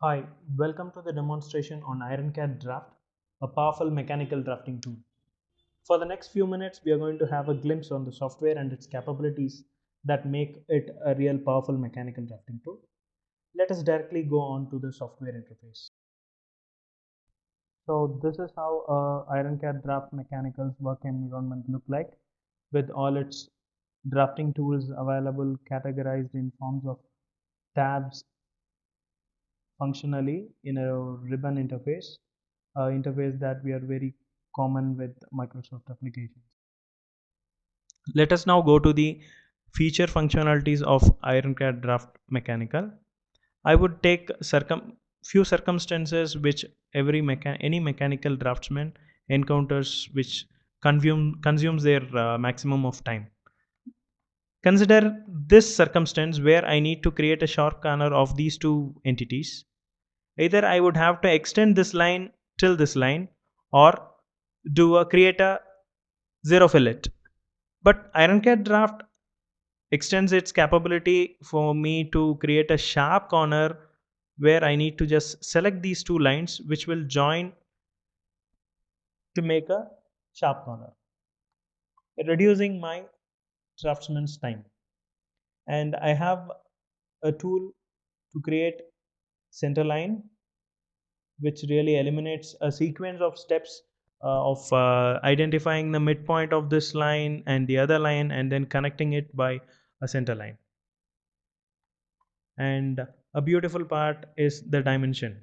Hi, welcome to the demonstration on Ironcad Draft, a powerful mechanical drafting tool. For the next few minutes, we are going to have a glimpse on the software and its capabilities that make it a real powerful mechanical drafting tool. Let us directly go on to the software interface. So this is how Ironcad Draft Mechanical's work environment look like, with all its drafting tools available categorized in forms of tabs functionally in a ribbon interface that we are very common with Microsoft applications. Let us now go to the feature functionalities of Ironcad Draft Mechanical. I would take few circumstances which any mechanical draftsman encounters, which consumes their maximum of time. Consider this circumstance where I need to create a sharp corner of these two entities. Either I would have to extend this line till this line, or create a zero fillet. But Ironcad Draft extends its capability for me to create a sharp corner where I need to just select these two lines which will join to make a sharp corner, reducing my draftsman's time. And I have a tool to create center line, which really eliminates a sequence of steps of identifying the midpoint of this line and the other line and then connecting it by a center line. And a beautiful part is the dimension.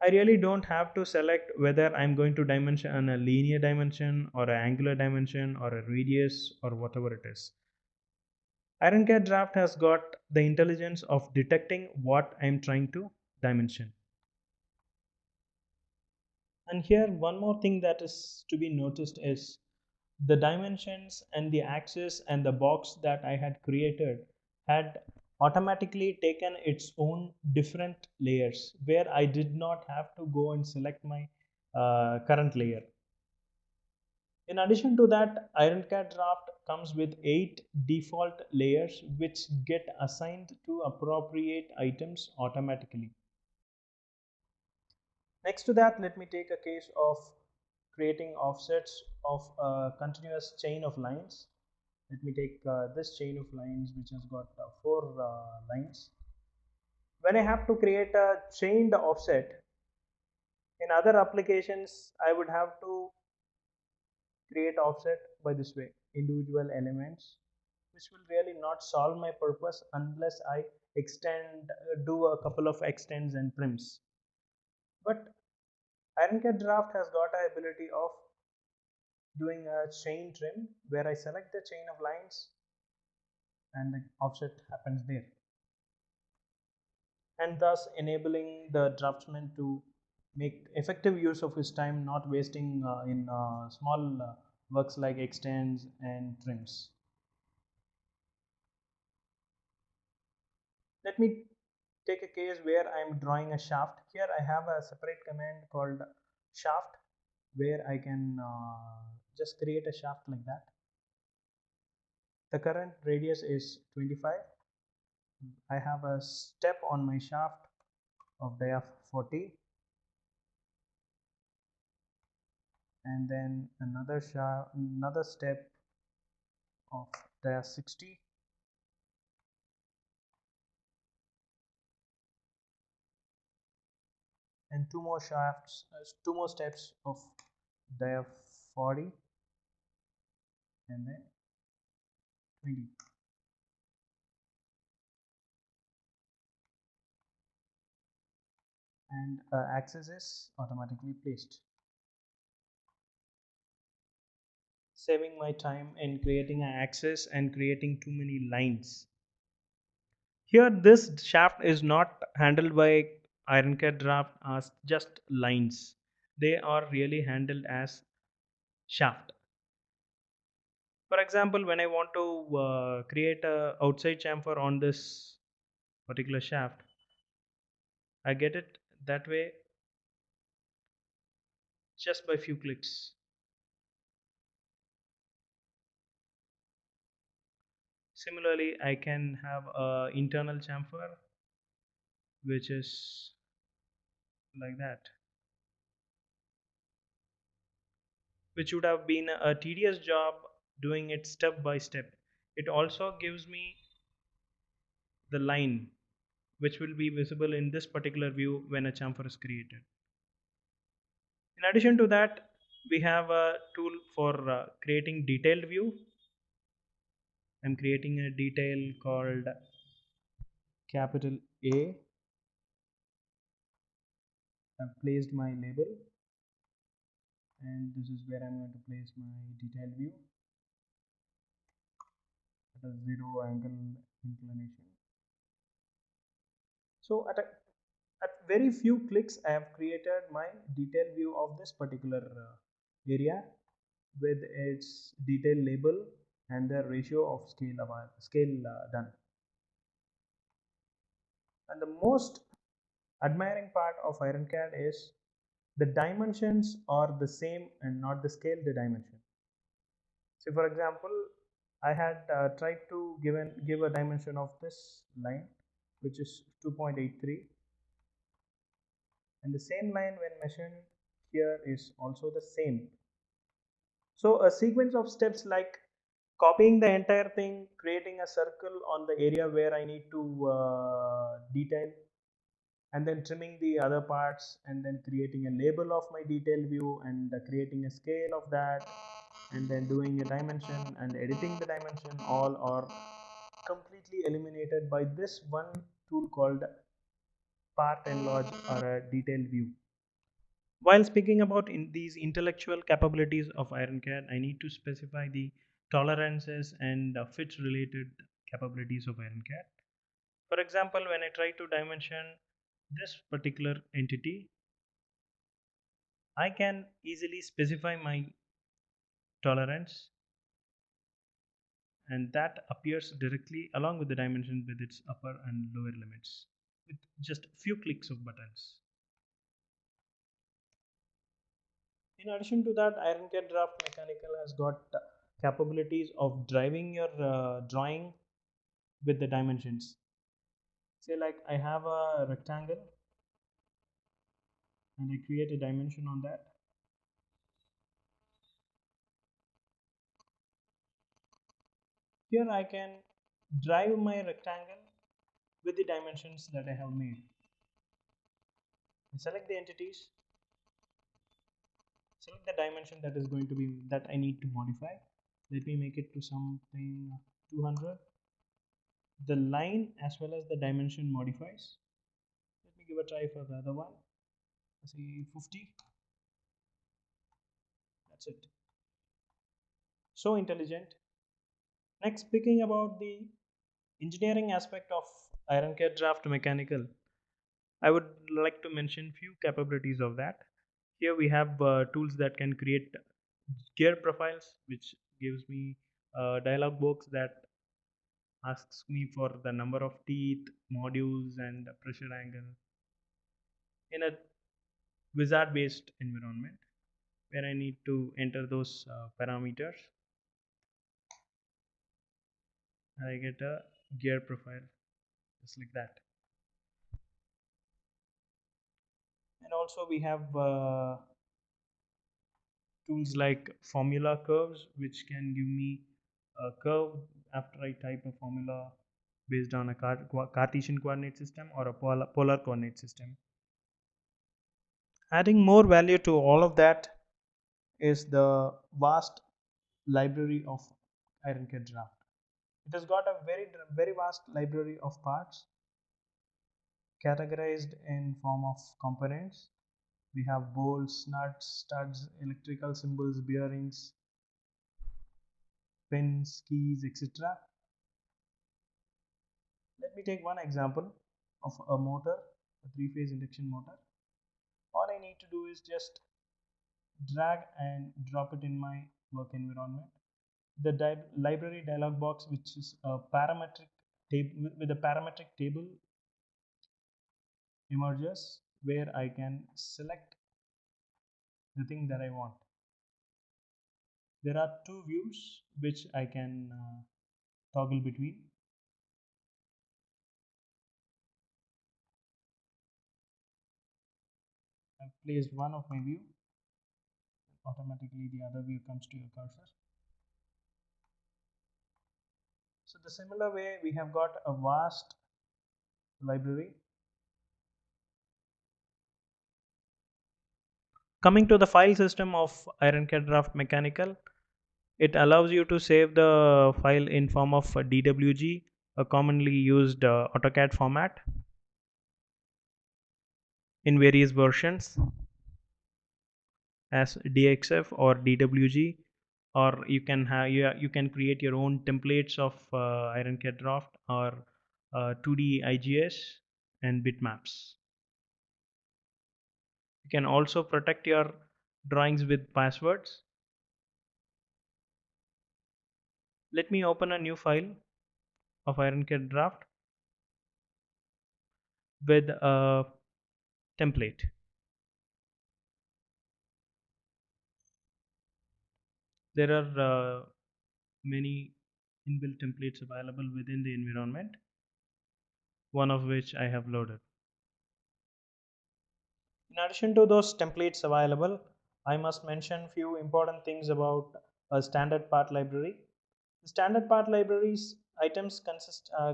I really don't have to select whether I'm going to dimension on a linear dimension or an angular dimension or a radius or whatever it is. Ironcad Draft has got the intelligence of detecting what I'm trying to dimension. And here, one more thing that is to be noticed is the dimensions and the axis and the box that I had created had automatically taken its own different layers where I did not have to go and select my current layer. In addition to that, Ironcad Draft comes with 8 default layers which get assigned to appropriate items automatically. Next to that, let me take a case of creating offsets of a continuous chain of lines. Let me take this chain of lines which has got 4 lines. When I have to create a chained offset, in other applications I would have to create offset by this way, individual elements, which will really not solve my purpose unless I do a couple of extends and trims. But Ironcad Draft has got a ability of doing a chain trim where I select the chain of lines and the offset happens there, and thus enabling the draftsman to make effective use of his time, not wasting in small works like extends and trims. Let me take a case where I'm drawing a shaft. Here I have a separate command called shaft where I can just create a shaft like that. The current radius is 25. I have a step on my shaft of diaph 40, and then another step of diaph 60, and two more steps of diaph 40, and then 20. And axis is automatically placed, saving my time in creating an axis and creating too many lines. Here, this shaft is not handled by Ironcad Draft as just lines. They are really handled as shaft. For example, when I want to create a outside chamfer on this particular shaft, I get it that way just by few clicks. Similarly, I can have a internal chamfer which is like that, which would have been a tedious job doing it step by step. It also gives me the line which will be visible in this particular view when a chamfer is created. In addition to that, we have a tool for creating detailed view. I'm creating a detail called capital A. I've placed my label, and this is where I'm going to place my detailed view at a zero angle inclination. So at very few clicks, I have created my detailed view of this particular area with its detail label and the ratio of scale done. And the most admiring part of Ironcad is the dimensions are the same and not the scale the dimension. So for example, I had tried to give a dimension of this line, which is 2.83, and the same line when measured here is also the same. So a sequence of steps like copying the entire thing, creating a circle on the area where I need to detail, and then trimming the other parts, and then creating a label of my detail view, and creating a scale of that, and then doing a dimension and editing the dimension, all are completely eliminated by this one tool called part enlarge or a detail view. While speaking about these intellectual capabilities of Ironcad, I need to specify the tolerances and fit related capabilities of Ironcad. For example, when I try to dimension this particular entity, I can easily specify my tolerance, and that appears directly along with the dimension with its upper and lower limits with just few clicks of buttons. In addition to that, Ironcad Draft Mechanical has got capabilities of driving your drawing with the dimensions. Say like I have a rectangle and I create a dimension on that. Here I can drive my rectangle with the dimensions that I have made. I select the entities, select the dimension that is going to be that I need to modify. Let me make it to something 200. The line as well as the dimension modifies. Let me give a try for the other one. Say 50. That's it. So intelligent. Next, speaking about the engineering aspect of Ironcad Draft Mechanical, I would like to mention few capabilities of that. Here we have tools that can create gear profiles, which gives me a dialog box that asks me for the number of teeth, modules, and pressure angle in a wizard based environment where I need to enter those parameters, and I get a gear profile just like that. And also we have tools like formula curves, which can give me a curve after I type a formula based on a Cartesian coordinate system or a polar coordinate system. Adding more value to all of that is the vast library of Ironcad Draft. It has got a very vast library of parts categorized in form of components. We have bolts, nuts, studs, electrical symbols, bearings, pins, keys, etc. Let me take one example of a motor, a three-phase induction motor. All I need to do is just drag and drop it in my work environment. The library dialog box, which is a parametric table with a parametric table, emerges where I can select the thing that I want. There are two views which I can toggle between. placed one of my view, automatically the other view comes to your cursor. So the similar way we have got a vast library. Coming to the file system of Ironcad Draft Mechanical, it allows you to save the file in form of DWG, a commonly used AutoCAD format in various versions as DXF or DWG, or you can have you can create your own templates of Ironcad Draft or 2D IGS and bitmaps. You can also protect your drawings with passwords. Let me open a new file of Ironcad Draft with a template. There are many inbuilt templates available within the environment, one of which I have loaded. In addition to those templates available, I must mention few important things about a standard part library. The standard part libraries items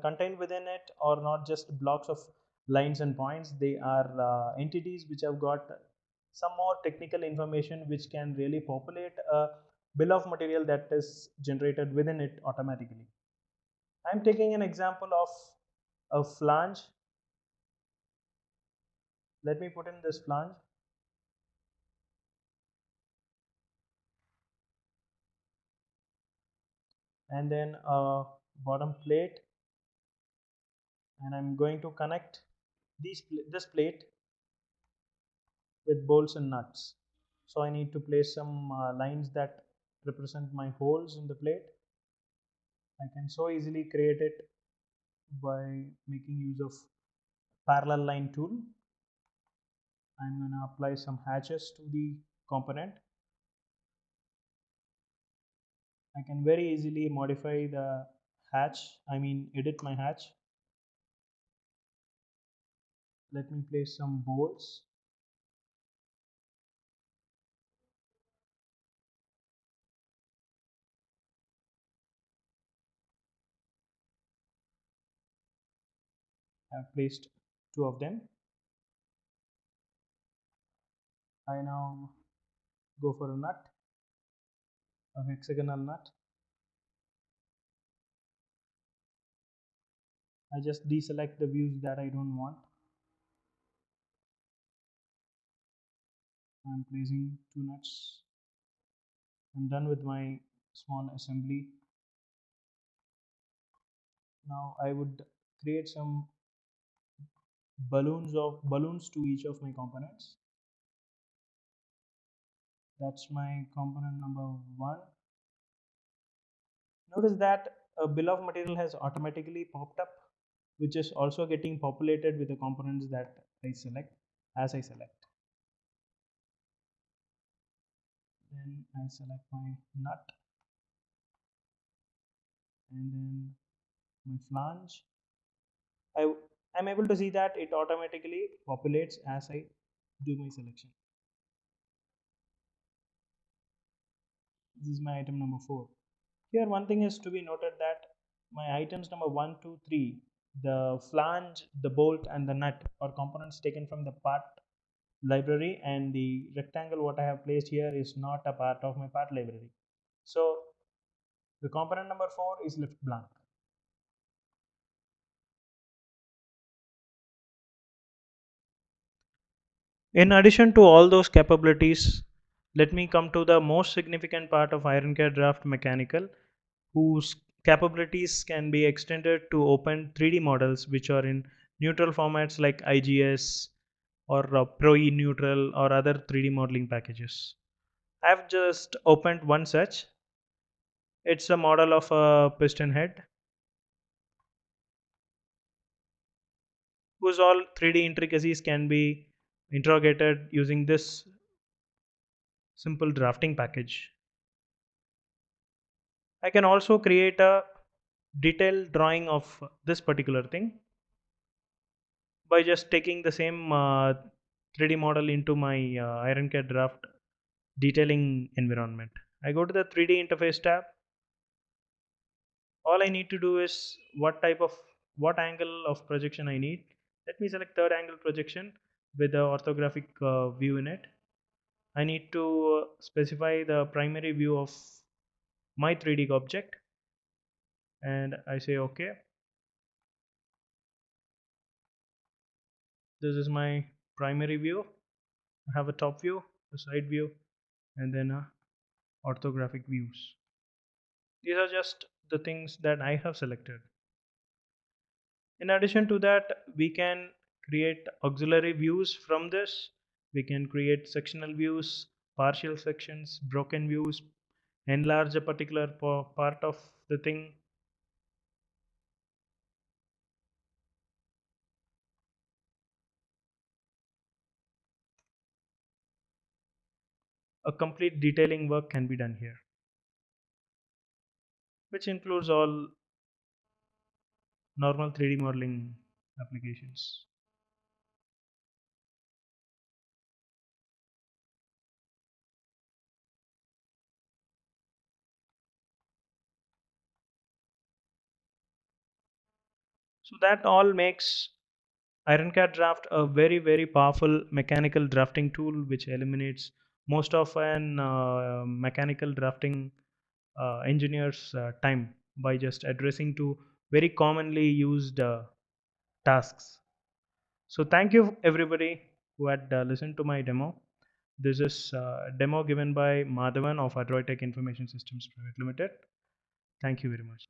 contained within it are not just blocks of lines and points. They are entities which have got some more technical information which can really populate a bill of material that is generated within it automatically. I'm taking an example of a flange. Let me put in this flange, and then a bottom plate, and I'm going to connect this plate with bolts and nuts. So I need to place some lines that represent my holes in the plate. I can so easily create it by making use of parallel line tool. I'm going to apply some hatches to the component. I can very easily modify the edit my hatch. Let me place some bolts. I've placed two of them. I now go for a nut, a hexagonal nut. I just deselect the views that I don't want. I'm placing two nuts. I'm done with my small assembly. Now I would create some balloons to each of my components. That's my component number 1. Notice that a bill of material has automatically popped up, which is also getting populated with the components that I select as I select. Then I select my nut, and then my flange. I'm able to see that it automatically populates as I do my selection. This is my item number 4. Here one thing is to be noted that my items number 1, 2, 3, the flange, the bolt and the nut are components taken from the part library, and the rectangle what I have placed here is not a part of my part library. So the component number 4 is left blank. In addition to all those capabilities, let me come to the most significant part of Ironcad Draft Mechanical, whose capabilities can be extended to open 3D models which are in neutral formats like IGS or ProE Neutral or other 3D modeling packages. I've just opened one such. It's a model of a piston head whose all 3D intricacies can be interrogated using this simple drafting package. I can also create a detailed drawing of this particular thing by just taking the same 3D model into my Ironcad draft detailing environment. I go to the 3D interface tab. All I need to do is what angle of projection I need. Let me select third angle projection with the orthographic view in it. I need to specify the primary view of my 3D object, and I say OK. This is my primary view. I have a top view, a side view, and then orthographic views. These are just the things that I have selected. In addition to that, we can create auxiliary views from this. We can create sectional views, partial sections, broken views, enlarge a particular part of the thing. A complete detailing work can be done here, which includes all normal 3D modeling applications. So that all makes Ironcad Draft a very powerful mechanical drafting tool which eliminates most of an mechanical drafting engineer's time by just addressing to very commonly used tasks. So thank you everybody who had listened to my demo. This is demo given by Madhavan of Adroitec Information Systems Private Limited. Thank you very much.